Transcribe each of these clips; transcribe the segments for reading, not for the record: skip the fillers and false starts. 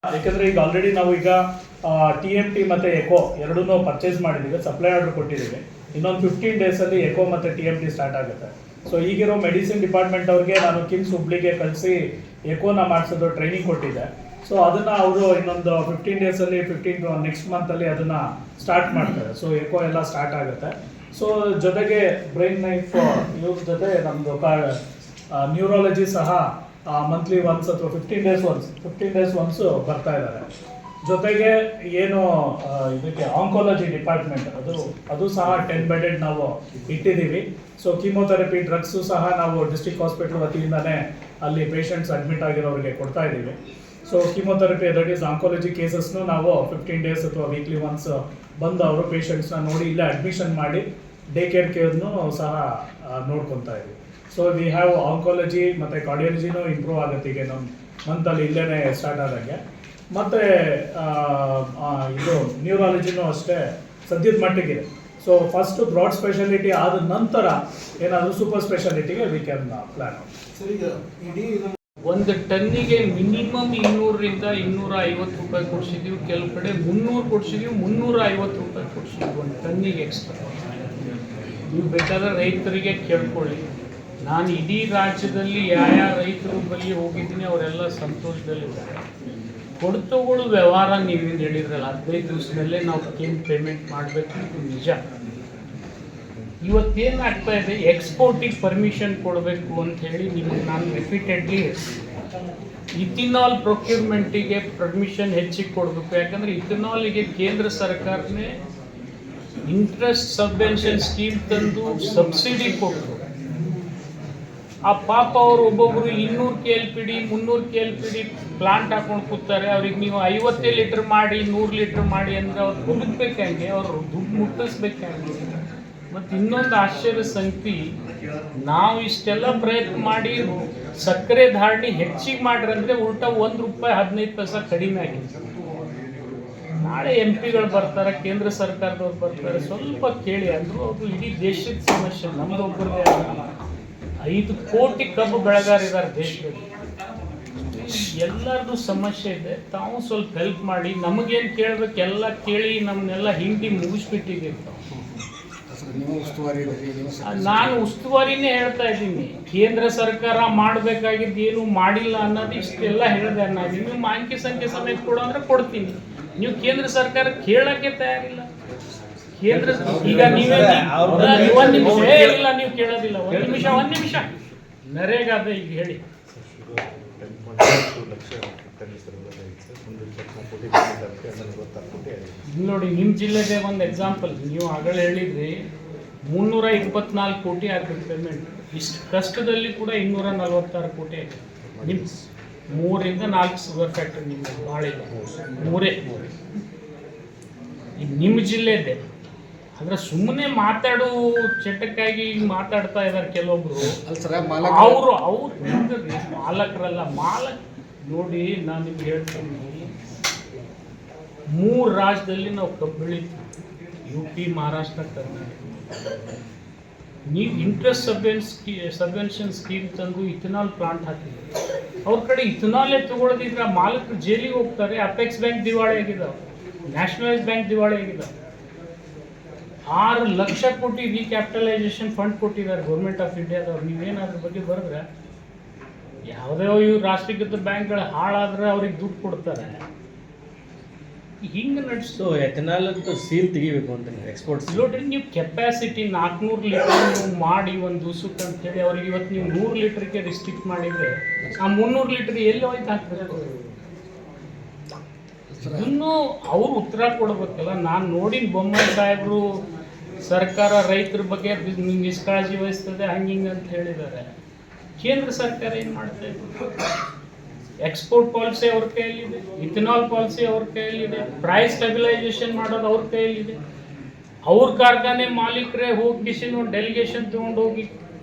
ಯಾಕಂದರೆ ಈಗ ಆಲ್ರೆಡಿ ನಾವು ಈಗ TMT ಮತ್ತು ಎಕೋ ಎರಡನ್ನೂ ಪರ್ಚೇಸ್ ಮಾಡಿದ್ದೀವಿ, ಸಪ್ಲೈ ಆರ್ಡರ್ ಕೊಟ್ಟಿದ್ದೀವಿ. ಇನ್ನೊಂದು 15 ಡೇಸಲ್ಲಿ ಎಕೋ ಮತ್ತು TMT ಸ್ಟಾರ್ಟ್ ಆಗುತ್ತೆ. ಸೊ ಈಗಿರೋ ಮೆಡಿಸಿನ್ ಡಿಪಾರ್ಟ್ಮೆಂಟ್ ಅವ್ರಿಗೆ ನಾನು ಕಿಮ್ಸ್ ಹುಬ್ಳಿಗೆ ಕಳಿಸಿ ಎಕೋನ ಮಾಡಿಸೋದು ಟ್ರೈನಿಂಗ್ ಕೊಟ್ಟಿದ್ದೆ. ಸೊ ಅದನ್ನು ಅವರು ಇನ್ನೊಂದು 15 ಡೇಸಲ್ಲಿ ನೆಕ್ಸ್ಟ್ ಮಂತಲ್ಲಿ ಅದನ್ನು ಸ್ಟಾರ್ಟ್ ಮಾಡ್ತಾರೆ. ಸೊ ಎಕೋ ಎಲ್ಲ ಸ್ಟಾರ್ಟ್ ಆಗುತ್ತೆ. ಸೊ ಜೊತೆಗೆ ಬ್ರೈನ್ ನೈಫ್ ಇವ್ರ ಜೊತೆ ನಮ್ಮದು ನ್ಯೂರಾಲಜಿ ಸಹ ಮಂತ್ಲಿ ಒನ್ಸ್ ಅಥವಾ 15 ಡೇಸ್ ಒನ್ಸು ಬರ್ತಾ ಇದ್ದಾರೆ. ಜೊತೆಗೆ ಏನು ಇದಕ್ಕೆ ಆಂಕೋಲಜಿ ಡಿಪಾರ್ಟ್ಮೆಂಟ್ ಅದು ಸಹ 10 ಬೆಡೆಡ್ ನಾವು ಇಟ್ಟಿದ್ದೀವಿ. ಸೊ ಕೀಮೋಥೆರಪಿ ಡ್ರಗ್ಸು ಸಹ ನಾವು ಡಿಸ್ಟ್ರಿಕ್ಟ್ ಹಾಸ್ಪಿಟಲ್ ವತಿಯಿಂದನೇ ಅಲ್ಲಿ ಪೇಷಂಟ್ಸ್ ಅಡ್ಮಿಟ್ ಆಗಿರೋರಿಗೆ ಕೊಡ್ತಾ ಇದ್ದೀವಿ. So chemotherapy that is oncology ಕೇಸಸ್ನು ನಾವು 15 ಡೇಸ್ ಅಥವಾ ವೀಕ್ಲಿ ಒನ್ಸ್ ಬಂದು ಅವರು ಪೇಷಂಟ್ಸ್ನ ನೋಡಿ ಇಲ್ಲೇ ಅಡ್ಮಿಷನ್ ಮಾಡಿ ಡೇ ಕೇರ್ನು ಸಹ ನೋಡ್ಕೊತಾ ಇದ್ದೀವಿ. ಸೊ ವಿ ಹ್ಯಾವ್ ಆಂಕೋಲಜಿ ಮತ್ತು ಕಾರ್ಡಿಯಾಲಜಿನೂ ಇಂಪ್ರೂವ್ ಆಗುತ್ತೆ ಈಗ ನಮ್ಮ ಮಂತಲ್ಲಿ ಇಲ್ಲೇ ಸ್ಟಾರ್ಟ್ ಆದಂಗೆ. ಮತ್ತು ಇದು ನ್ಯೂರಾಲಜಿನೂ ಅಷ್ಟೇ ಸದ್ಯದ ಮಟ್ಟಿಗಿದೆ. ಸೊ ಫಸ್ಟು ಬ್ರಾಡ್ ಸ್ಪೆಷಾಲಿಟಿ ಆದ ನಂತರ ಏನಾದರೂ ಸೂಪರ್ ಸ್ಪೆಷಾಲಿಟಿಗೆ ವಿ ಕ್ಯಾನ್ ಪ್ಲಾನ್. ಒಂದು ಟನ್ನಿಗೆ ಮಿನಿಮಮ್ 200ರಿಂದ 250 ರೂಪಾಯಿ ಕೊಡಿಸಿದ್ದೀವಿ, ಕೆಲವು ಕಡೆ 300 ಕೊಡಿಸಿದ್ದೀವಿ, 350 ರೂಪಾಯಿ ಕೊಡಿಸಿದ್ದೀವಿ ಒಂದು ಟನ್ನಿಗೆ ಎಕ್ಸ್ಟ್ರಾ. ನೀವು ಬೇಕಾದ್ರೆ ರೈತರಿಗೆ ಕೇಳ್ಕೊಳ್ಳಿ. ನಾನು ಇಡೀ ರಾಜ್ಯದಲ್ಲಿ ಯಾವ ರೈತರ ಬಳಿ ಹೋಗಿದ್ದೀನಿ ಅವರೆಲ್ಲ ಸಂತೋಷದಲ್ಲಿದ್ದಾರೆ. ಕೊಡ್ತುಗಳು ವ್ಯವಹಾರ ನೀವೇನು ಹೇಳಿದ್ರಲ್ಲ 15 ದಿವಸದಲ್ಲೇ ನಾವು ಪೇಮೆಂಟ್ ಮಾಡಬೇಕು, ಇದು ನಿಜ. ಇವತ್ತೇನು ಆಗ್ತಾ ಇದೆ, ಎಕ್ಸ್ಪೋರ್ಟಿಗೆ ಪರ್ಮಿಷನ್ ಕೊಡಬೇಕು ಅಂತ ಹೇಳಿ ನಿಮಗೆ ನಾನು ರಿಪೀಟೆಡ್ಲಿ ಇಥಿನಾಲ್ ಪ್ರೊಕ್ಯೂರ್ಮೆಂಟಿಗೆ ಪರ್ಮಿಷನ್ ಹೆಚ್ಚಿಗೆ ಕೊಡಬೇಕು. ಯಾಕಂದರೆ ಇಥಿನಾಲಿಗೆ ಕೇಂದ್ರ ಸರ್ಕಾರನೇ ಇಂಟ್ರೆಸ್ಟ್ ಸಬ್ವೆನ್ಷನ್ ಸ್ಕೀಮ್ ತಂದು ಸಬ್ಸಿಡಿ ಕೊಟ್ಟರು. ಆ ಪಾಪ ಅವರು ಒಬ್ಬೊಬ್ಬರು 200 KLPD 300 KLPD ಪ್ಲಾಂಟ್ ಹಾಕೊಂಡು ಕೂತಾರೆ. ಅವ್ರಿಗೆ ನೀವು 50 ಲೀಟ್ರ್ ಮಾಡಿ 100 ಲೀಟ್ರ್ ಮಾಡಿ ಅಂದರೆ ಅವ್ರು ಬದುಕಬೇಕಂಗೆ, ಅವರು ದುಡ್ಡು ಮುಟ್ಟಿಸ್ಬೇಕಂಗೆ. ಮತ್ತು ಇನ್ನೊಂದು ಆಶ್ಚರ್ಯ ಸಂಗತಿ, ನಾವು ಇಷ್ಟೆಲ್ಲ ಪ್ರಯತ್ನ ಮಾಡಿ ಸಕ್ಕರೆ ಧಾರಣೆ ಹೆಚ್ಚಿಗೆ ಮಾಡ್ರಂದ್ರೆ ಉಲ್ಟಾ ₹1 15 ಪೈಸೆ ಕಡಿಮೆ ಆಗಿದೆ. ನಾಳೆ MP ಗಳು ಬರ್ತಾರೆ, ಕೇಂದ್ರ ಸರ್ಕಾರದವ್ರು ಬರ್ತಾರೆ, ಸ್ವಲ್ಪ ಕೇಳಿ ಅಂದರು. ಅದು ಇಡೀ ದೇಶದ ಸಮಸ್ಯೆ, ನಮ್ಮದೊಬ್ಬರದೇ ಅಲ್ಲ. 5 ಕೋಟಿ ಕಬ್ಬು ಬೆಳೆಗಾರಿದ್ದಾರೆ ದೇಶದಲ್ಲಿ. ಎಲ್ಲರದ್ದು ಸಮಸ್ಯೆ ಇದೆ. ತಾವು ಸ್ವಲ್ಪ ಹೆಲ್ಪ್ ಮಾಡಿ. ನಮಗೇನು ಕೇಳಬೇಕು ಎಲ್ಲ ಕೇಳಿ ನಮ್ಮನ್ನೆಲ್ಲ ಹಿಂಡಿ ಮುಗಿಸ್ಬಿಟ್ಟಿದ್ದೀವಿ. ನಾನು ಉಸ್ತುವಾರಿನೇ ಹೇಳ್ತಾ ಇದ್ದೀನಿ. ಕೇಂದ್ರ ಸರ್ಕಾರ ಮಾಡಬೇಕಾಗಿದ್ದು ಏನು ಮಾಡಿಲ್ಲ ಅನ್ನೋದು ಇಷ್ಟೆಲ್ಲ ಹೇಳಿದೆ. ನಾನು ನೀವು ಅಂಕಿ ಸಂಖ್ಯೆ ಸಮೇತ ಕೊಡು ಅಂದರೆ ಕೊಡ್ತೀನಿ. ನೀವು ಕೇಂದ್ರ ಸರ್ಕಾರ ಕೇಳಕ್ಕೆ ತಯಾರಿಲ್ಲ. ಕೇಂದ್ರ ಈಗ ನೀವೇ ಒಂದು ನಿಮಿಷ ಇಲ್ಲ, ನೀವು ಕೇಳೋದಿಲ್ಲ. ಒಂದು ನಿಮಿಷ ನರೇಗಾದ ಈಗ ಹೇಳಿ. ನೋಡಿ, ನಿಮ್ಮ ಜಿಲ್ಲೆಗೆ ಒಂದು ಎಕ್ಸಾಂಪಲ್. ನೀವು ಆಗಲೇ ಹೇಳಿದ್ರಿ 324 ಕೋಟಿ ಆಗ್ಬೇಕು ಪೇಮೆಂಟ್. ಇಷ್ಟು ಕಷ್ಟದಲ್ಲಿ ಕೂಡ 246 ಕೋಟಿ ಆಗಿದೆ. ನಿಮ್ಮ 3ರಿಂದ 4 ಶುಗರ್ ಫ್ಯಾಕ್ಟ್ರಿ ನಿಮ್ಮ ಬಾಳಿಲ್ಲ, 3 ಈಗ ನಿಮ್ಮ ಜಿಲ್ಲೆ ಇದೆ. ಅಂದ್ರೆ ಸುಮ್ಮನೆ ಮಾತಾಡು ಚಟಕ್ಕಾಗಿ ಮಾತಾಡ್ತಾ ಇದ್ದಾರೆ ಕೆಲವೊಬ್ರು. ಅವರು ಮಾಲಕರಲ್ಲ. ನೋಡಿ, ನಾನು ನಿಮ್ಗೆ ಹೇಳ್ತೀನಿ, 3 ರಾಜ್ಯದಲ್ಲಿ ನಾವು ಕಬ್ಬು ಬೆಳಿತೀವಿ, UP, ಮಹಾರಾಷ್ಟ್ರ, ಕರ್ನಾಟಕ. ನೀವು ಇಂಟ್ರೆಸ್ಟ್ ಸಬ್ವೆನ್ಷನ್ ಸ್ಕೀಮ್ ತಂದು ಇಥನಾಲ್ ಪ್ಲಾಂಟ್ ಹಾಕಿದ್ರು. ಅವ್ರ ಕಡೆ ಇಥನಾಲೇ ತಗೊಳ್ಳೋದಿದ್ರೆ ಮಾಲಕರು ಜೈಲಿಗೆ ಹೋಗ್ತಾರೆ. ಅಪೆಕ್ಸ್ ಬ್ಯಾಂಕ್ ದಿವಾಳಿ ಆಗಿದ್ದಾವೆ, ನ್ಯಾಷನಲೈಸ್ ಬ್ಯಾಂಕ್ ದಿವಾಳಿ ಆಗಿದ್ದಾವೆ. 6 ಲಕ್ಷ ಕೋಟಿ ರೀಕ್ಯಾಪಿಟಲೈಸೇಷನ್ ಫಂಡ್ ಕೊಟ್ಟಿದ್ದಾರೆ ಗೌರ್ಮೆಂಟ್ ಆಫ್ ಇಂಡಿಯಾದವ್ರು. ನೀವೇನಾದ್ರ ಬಗ್ಗೆ ಬರೆದ್ರೆ ಯಾವುದೇ ಇವ್ರು ರಾಷ್ಟ್ರೀಕೃತ ಬ್ಯಾಂಕ್ಗಳು ಹಾಳಾದ್ರೆ ಅವ್ರಿಗೆ ದುಡ್ಡು ಕೊಡ್ತಾರೆ. ಹಿಂಗೆ ನಡೆಸೋ ಎಥನಾಲ್ ಅಂತ ಸೀಲ್ ತೆಗಿಬೇಕು ಅಂತ ಎಕ್ಸ್ಪೋರ್ಟ್ಸ್. ನೋಡ್ರಿ, ನೀವು ಕೆಪಾಸಿಟಿ 400 ಲೀಟರ್ ನೀವು ಮಾಡಿ ಒಂದು ದಿವಸಕ್ಕೆ ಅಂತೇಳಿ ಅವ್ರಿಗೆ ಇವತ್ತು ನೀವು 100 ಲೀಟರ್ಗೆ ರಿಸ್ಟ್ರಿಕ್ಟ್ ಮಾಡಿದರೆ ಆ 300 ಲೀಟರ್ ಎಲ್ಲಿ ಹೋಯ್ತು ಹಾಕ್ಬೇಕು? ಇನ್ನೂ ಅವರು ಉತ್ತರ ಕೊಡ್ಬೇಕಲ್ಲ. ನಾನು ನೋಡಿ ಬೊಮ್ಮಾಯಿ ಸಾಹೇಬರು ಸರ್ಕಾರ ರೈತರ ಬಗ್ಗೆ ನಿಷ್ಕಾಳಜಿ ವಹಿಸ್ತದೆ ಹಂಗಿಂಗೆ ಅಂತ ಹೇಳಿದ್ದಾರೆ. ಕೇಂದ್ರ ಸರ್ಕಾರ ಏನು ಮಾಡ್ತಾ ಇದೆ? ಎಕ್ಸ್ಪೋರ್ಟ್ ಪಾಲಿಸಿ ಅವ್ರ ಕೈಯಲ್ಲಿದೆ, ಇಥನಾಲ್ ಪಾಲಿಸಿ ಅವ್ರ ಕೈಯಲ್ಲಿದೆ, ಪ್ರೈಸ್ ಸ್ಟೆಬಿಲೈಸೇಷನ್ ಮಾಡೋದು ಅವ್ರ ಕೈಯಲ್ಲಿದೆ. ಅವ್ರ ಕಾರ್ಖಾನೆ ಮಾಲೀಕರೇ ಹೋಗಿ ಒಂದು ಡೆಲಿಗೇಷನ್ ತೊಗೊಂಡು ಹೋಗಿ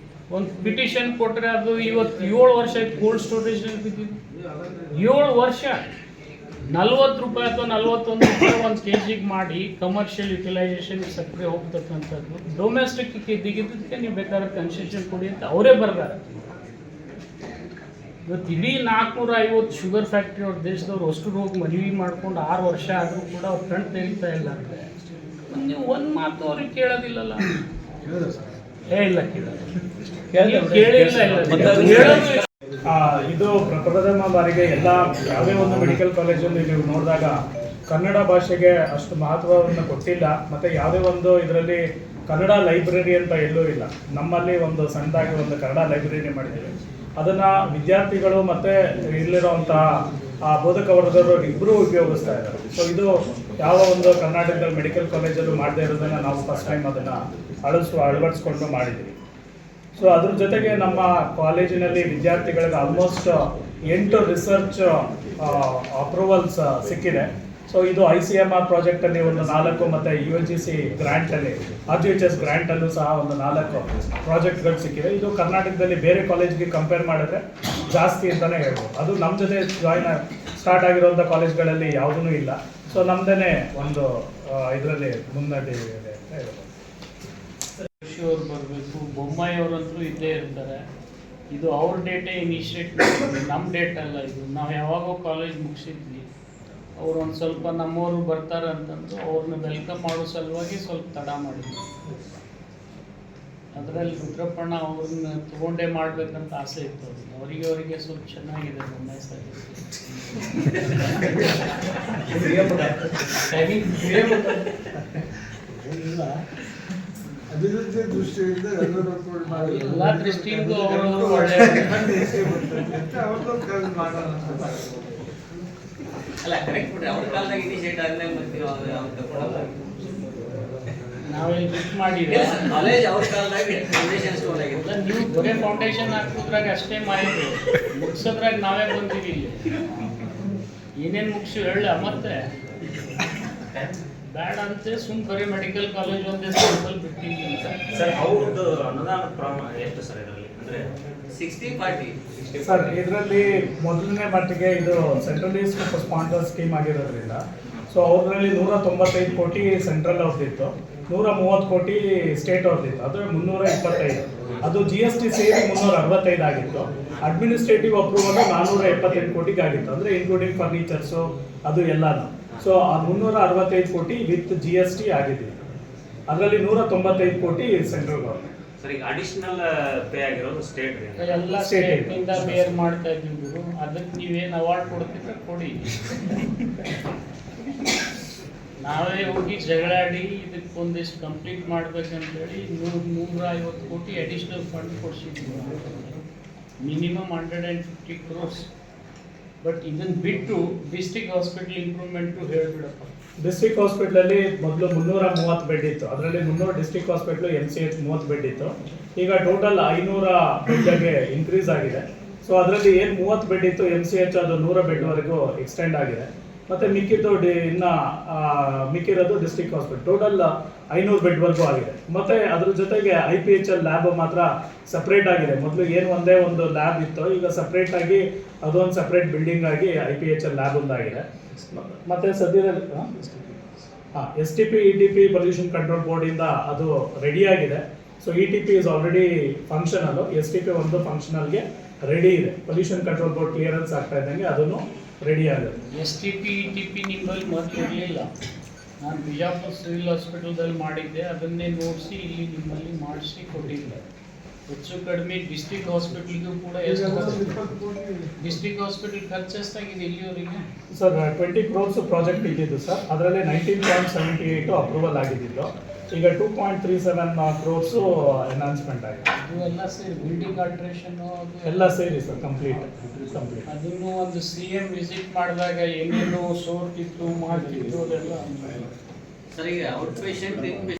ಒಂದು ಪಿಟಿಷನ್ ಕೊಟ್ಟರೆ ಅದು ಇವತ್ತು 7 ವರ್ಷ ಕೋಲ್ಡ್ ಸ್ಟೋರೇಜ್ನಲ್ಲಿ ಬಿದ್ದಿದೆ. 7 ವರ್ಷ ₹40 ಅಥವಾ ₹41 ಒಂದು KGಗೆ ಮಾಡಿ ಕಮರ್ಷಿಯಲ್ ಯುಟಿಲೈಸೇಷನ್ ಸಕ್ಕರೆ ಹೋಗ್ತಕ್ಕಂಥದ್ದು. ಡೊಮೆಸ್ಟಿಕ್ ದಿಗಿದ್ದಕ್ಕೆ ನೀವು ಬೇಕಾದ್ರೆ ಕನ್ಸೆಷನ್ ಕೊಡಿ ಅಂತ ಅವರೇ ಬರ್ತಾರೆ. ಇವತ್ತು ಇಡೀ 450 ಶುಗರ್ ಫ್ಯಾಕ್ಟ್ರಿ ಅವ್ರ ದೇಶದವ್ರು ಅಷ್ಟು ಹೋಗಿ ಮನವಿ ಮಾಡ್ಕೊಂಡು 6 ವರ್ಷ ಆದರೂ ಕೂಡ ಅವ್ರು ಕಣ್ ತೆಗಿತಾ ಇಲ್ಲ ಅಂದರೆ ನೀವು ಒಂದು ಮಾತು ಅವ್ರಿಗೆ ಕೇಳೋದಿಲ್ಲಲ್ಲ. ಇಲ್ಲ ಕೇಳಿಲ್ಲ ಇದು ಪ್ರಪ್ರಥಮ ಬಾರಿಗೆ ಎಲ್ಲ ಯಾವುದೇ ಒಂದು ಮೆಡಿಕಲ್ ಕಾಲೇಜಲ್ಲಿ ನೀವು ನೋಡಿದಾಗ ಕನ್ನಡ ಭಾಷೆಗೆ ಅಷ್ಟು ಮಹತ್ವವನ್ನು ಕೊಟ್ಟಿಲ್ಲ. ಮತ್ತು ಯಾವುದೇ ಒಂದು ಇದರಲ್ಲಿ ಕನ್ನಡ ಲೈಬ್ರರಿ ಅಂತ ಎಲ್ಲೂ ಇಲ್ಲ. ನಮ್ಮಲ್ಲಿ ಒಂದು ಸಣ್ಣದಾಗಿ ಒಂದು ಕನ್ನಡ ಲೈಬ್ರರಿ ಮಾಡಿದ್ದೀವಿ. ಅದನ್ನು ವಿದ್ಯಾರ್ಥಿಗಳು ಮತ್ತು ಇಲ್ಲಿರುವಂತಹ ಬೋಧಕ ವರ್ಗದವರು ಇಬ್ಬರೂ ಉಪಯೋಗಿಸ್ತಾ ಇದ್ದಾರೆ. ಸೊ ಇದು ಯಾವ ಒಂದು ಕರ್ನಾಟಕದಲ್ಲಿ ಮೆಡಿಕಲ್ ಕಾಲೇಜಲ್ಲೂ ಮಾಡದೇ ಇರೋದನ್ನು ನಾವು ಫಸ್ಟ್ ಟೈಮ್ ಅದನ್ನು ಅಳವಡಿಸ್ಕೊಂಡು ಮಾಡಿದ್ದೀವಿ. ಸೊ ಅದ್ರ ಜೊತೆಗೆ ನಮ್ಮ ಕಾಲೇಜಿನಲ್ಲಿ ವಿದ್ಯಾರ್ಥಿಗಳಿಗೆ ಆಲ್ಮೋಸ್ಟ್ 8 ರಿಸರ್ಚ್ ಅಪ್ರೂವಲ್ಸ್ ಸಿಕ್ಕಿದೆ. ಸೊ ಇದು ICMR ಪ್ರಾಜೆಕ್ಟಲ್ಲಿ ಒಂದು 4 ಮತ್ತು UGC ಗ್ರ್ಯಾಂಟಲ್ಲಿ RGHS ಗ್ರ್ಯಾಂಟಲ್ಲೂ ಸಹ ಒಂದು 4 ಪ್ರಾಜೆಕ್ಟ್ಗಳು ಸಿಕ್ಕಿದೆ. ಇದು ಕರ್ನಾಟಕದಲ್ಲಿ ಬೇರೆ ಕಾಲೇಜ್ಗೆ ಕಂಪೇರ್ ಮಾಡಿದ್ರೆ ಜಾಸ್ತಿ ಅಂತಲೇ ಹೇಳ್ಬೋದು. ಅದು ನಮ್ಮ ಜೊತೆ ಸ್ಟಾರ್ಟ್ ಆಗಿರೋಂಥ ಕಾಲೇಜ್ಗಳಲ್ಲಿ ಯಾವುದೂ ಇಲ್ಲ. ಸೊ ನಮ್ಮದೇ ಒಂದು ಇದರಲ್ಲಿ ಮುನ್ನಡೆ ಇದೆ ಅಂತ ಹೇಳ್ಬೋದು. ಅವ್ರು ಬರಬೇಕು, ಬೊಮ್ಮಾಯಿ ಅವರಂತೂ ಇದ್ದೇ ಇರ್ತಾರೆ. ಇದು ಅವ್ರ ಡೇಟೇ ಇನಿಷಿಯೇಟ್ ಮಾಡಿದ್ವಿ, ನಮ್ಮ ಡೇಟ್ ಅಲ್ಲ ಇದು. ನಾವು ಯಾವಾಗೋ ಕಾಲೇಜ್ ಮುಗಿಸಿದ್ವಿ, ಅವ್ರು ಒಂದು ಸ್ವಲ್ಪ ನಮ್ಮವರು ಬರ್ತಾರೆ ಅಂತಂದು ಅವ್ರನ್ನ ವೆಲ್ಕಮ್ ಮಾಡೋ ಸಲುವಾಗಿ ಸ್ವಲ್ಪ ತಡ ಮಾಡಿದ್ವಿ. ಅದರಲ್ಲಿ ರುದ್ರಪ್ಪಣ್ಣ ಅವ್ರನ್ನ ತಗೊಂಡೇ ಮಾಡ್ಬೇಕಂತ ಆಸೆ ಇತ್ತು. ಅವರಿಗೆ ಸ್ವಲ್ಪ ಚೆನ್ನಾಗಿದೆ ಬೊಮ್ಮಾಯಿ ಸರ್. ಅಭಿವೃದ್ಧಿ ದೃಷ್ಟಿಯಿಂದ ಎಲ್ಲ ದೃಷ್ಟಿಯಿಂದ ಅವರು ಒಳ್ಳೆ ಅಲ್ಲ ಕರೆಕ್ಟ್ ಬಿಡ್ರಿ. ಅವ್ರ ಕಾಲದಾಗ ಇನಿಷಿಯೇಟ್ ಆದ್ಮೇಲೆ ಬರ್ತೀವಿ. ನಾವೇನು ಬಿಟ್ ಮಾಡಿದ್ರೆ ಕಾಲೇಜ್ ಅವ್ರ ಕಾಲದಾಗ ಫೌಂಡೇಶನ್ ಸ್ಟೋನ್ ಆಗಿತ್ತು. ನೀವು ಬರೀ ಫೌಂಡೇಶನ್ ಹಾಕೋದ್ರಾಗ ಅಷ್ಟೇ ಮಾಹಿತಿ, ಮುಗಿಸೋದ್ರಾಗ ನಾವೇ ಬಂದೀವಿ. ಇಲ್ಲಿ ಏನೇನು ಮುಗಿಸಿ ಹೇಳ ಮತ್ತೆ ಬೇಡ ಅಂತೆ ಸುಮ್ ಬರೀ ಮೆಡಿಕಲ್ ಕಾಲೇಜ್ ಒಂದೇ ಸ್ಕೂಲ್ ಬಿಟ್ಟಿದ್ದೀನಿ ಸರ್. ಅವ್ರದ್ದು ಅನುದಾನ ಪ್ರಮಾಣ ಎಷ್ಟು ಸರ್ ಇದರಲ್ಲಿ? ಅಂದರೆ 60-40 ಸರ್, ಇದರಲ್ಲಿ ಮೊದಲನೇ ಮಟ್ಟಿಗೆ ಇದು ಸೆಂಟ್ರಲಿ ಸ್ಪಾನ್ಸರ್ ಸ್ಕೀಮ್ ಆಗಿರೋದ್ರಿಂದ ಸೊ ಅವರಲ್ಲಿ 195 ಕೋಟಿ ಸೆಂಟ್ರಲ್ ಅವ್ರದ್ದಿತ್ತು, 130 ಕೋಟಿ ಸ್ಟೇಟ್ ಅವ್ರದ್ದಿತ್ತು. ಅದು 325. ಅದು GST ಸೇರಿ 365 ಆಗಿತ್ತು. ಅಡ್ಮಿನಿಸ್ಟ್ರೇಟಿವ್ ಅಪ್ರೂವಲ್ 478 ಕೋಟಿಗೆ ಆಗಿತ್ತು, ಅಂದರೆ ಇನ್ಕ್ಲೂಡಿಂಗ್ ಫರ್ನಿಚರ್ಸು ಅದು ಎಲ್ಲಾನು. ಸೊ ಆ 365 ಕೋಟಿ ವಿತ್ GST ಆಗಿದೆ. ಅದರಲ್ಲಿ 195 ಕೋಟಿ ಸೆಂಟ್ರಲ್ ಗೌರ್ಮೆಂಟ್. ಸರ್, ಈಗ ಅಡಿಷನಲ್ ಪೇ ಆಗಿರೋದು ಸ್ಟೇಟ್ ಎಲ್ಲ ಸ್ಟೇಟ್ನಿಂದ ಬೇರ್ ಮಾಡ್ತಾ ಇದ್ದೀವಿ. ಅದಕ್ಕೆ ನೀವೇನು ಅವಾರ್ಡ್ ಕೊಡ್ತಿದ್ರೆ ಕೊಡಿ. ನಾವೇ ಹೋಗಿ ಜಗಳಾಡಿ ಇದಕ್ಕೆ ಒಂದಿಷ್ಟು ಕಂಪ್ಲೀಟ್ ಮಾಡ್ಬೇಕಂತೇಳಿ 150 ಕೋಟಿ ಅಡಿಷನಲ್ ಫಂಡ್ ಕೊಡಿಸಿದ್ವಿ. Minimum 150 crores. ಬಟ್ ಇದನ್ನು ಬಿಟ್ಟು ಡಿಸ್ಟ್ರಿಕ್ಟ್ ಹಾಸ್ಪಿಟಲ್ ಇಂಪ್ರೂವ್ಮೆಂಟು ಹೇಳಿಬಿಡಪ್ಪ. ಡಿಸ್ಟ್ರಿಕ್ಟ್ ಹಾಸ್ಪಿಟ್ಲಲ್ಲಿ ಮೊದಲು 330 ಬೆಡ್ ಇತ್ತು. ಅದರಲ್ಲಿ 300 ಡಿಸ್ಟ್ರಿಕ್ಟ್ ಹಾಸ್ಪಿಟ್ಲು MCH 30 ಬೆಡ್ ಇತ್ತು. ಈಗ ಟೋಟಲ್ 500 ಬೆಡ್ಗೆ ಇನ್ಕ್ರೀಸ್ ಆಗಿದೆ. ಸೊ ಅದರಲ್ಲಿ ಏನು 30 ಬೆಡ್ ಇತ್ತು MCH ಅದು 100 ಬೆಡ್ವರೆಗೂ ಎಕ್ಸ್ಟೆಂಡ್ ಆಗಿದೆ. ಮತ್ತು ಮಿಕ್ಕಿದ್ದು ಮಿಕ್ಕಿರೋದು ಡಿಸ್ಟ್ರಿಕ್ಟ್ ಹಾಸ್ಪಿಟಲ್ ಟೋಟಲ್ 500 ಬೆಡ್ವರೆಗೂ ಆಗಿದೆ. ಮತ್ತು ಅದ್ರ ಜೊತೆಗೆ IPHL ಲ್ಯಾಬ್ ಮಾತ್ರ ಸಪ್ರೇಟ್ ಆಗಿದೆ. ಮೊದಲು ಏನು ಒಂದೇ ಒಂದು ಲ್ಯಾಬ್ ಇತ್ತು, ಈಗ ಸಪ್ರೇಟಾಗಿ ಅದೊಂದು ಸಪ್ರೇಟ್ ಬಿಲ್ಡಿಂಗ್ ಆಗಿ IPHL ಲ್ಯಾಬ್ ಒಂದಾಗಿದೆ. ಮತ್ತು ಸದ್ಯದಲ್ಲಿ STP ETP ಪೊಲ್ಯೂಷನ್ ಕಂಟ್ರೋಲ್ ಬೋರ್ಡಿಂದ ಅದು ರೆಡಿಯಾಗಿದೆ. So ETP is already functional, STP ಒಂದು ಫಂಕ್ಷನಲ್ಗೆ ರೆಡಿ ಇದೆ. ಪೊಲ್ಯೂಷನ್ ಕಂಟ್ರೋಲ್ ಬೋರ್ಡ್ ಕ್ಲಿಯರೆನ್ಸ್ ಆಗ್ತಾ ಇದ್ದಂಗೆ ಅದನ್ನು ರೆಡಿ ಆಗುತ್ತೆ. STP ETP ನಿಮ್ಮಲ್ಲಿ ಮೊದಲು ಇರಲಿಲ್ಲ. ನಾನು ಬಿಜಾಪುರ ಸಿವಿಲ್ ಹಾಸ್ಪಿಟಲ್ದಲ್ಲಿ ಮಾಡಿದ್ದೆ, ಅದನ್ನೇ ನೋಡಿಸಿ ಇಲ್ಲಿ ನಿಮ್ಮಲ್ಲಿ ಮಾಡಿಸಿ ಕೊಟ್ಟಿದ್ದೆ. ಹೆಚ್ಚು ಕಡಿಮೆ ಡಿಸ್ಟ್ರಿಕ್ಟ್ ಹಾಸ್ಪಿಟಲ್ಗೂ ಕೂಡ ಡಿಸ್ಟ್ರಿಕ್ಟ್ ಹಾಸ್ಪಿಟಲ್ ಖರ್ಚು ಎಷ್ಟಾಗಿದೆ ಇಲ್ಲಿಯವರೆಗೆ? ಸರ್ 20 crores ಪ್ರಾಜೆಕ್ಟ್ ಇದ್ದಿದ್ದು ಸರ್. ಅದರಲ್ಲಿ 19.78 ಅಪ್ರೂವಲ್ ಆಗಿದ್ದು. ಈಗ 2.37 crores ಎನ್ಹಾನ್ಸ್ಮೆಂಟ್ ಆಗಿದೆ. ಇವೆಲ್ಲ ಸೇರಿ ಬಿಲ್ಡಿಂಗ್ ಆಲ್ಟ್ರೇಷನ್ ಎಲ್ಲ ಸೇರಿ ಸರ್ ಕಂಪ್ಲೀಟ್. ಅದನ್ನು ಒಂದು CM ವಿಸಿಟ್ ಮಾಡಿದಾಗ ಏನೇನು ಸೋರ್ತಿತ್ತು ಮಾಡ್ತಿತ್ತು ಅದೆಲ್ಲ. ಸರ್, ಈಗ ಔಟ್ ಪೇಷಂಟ್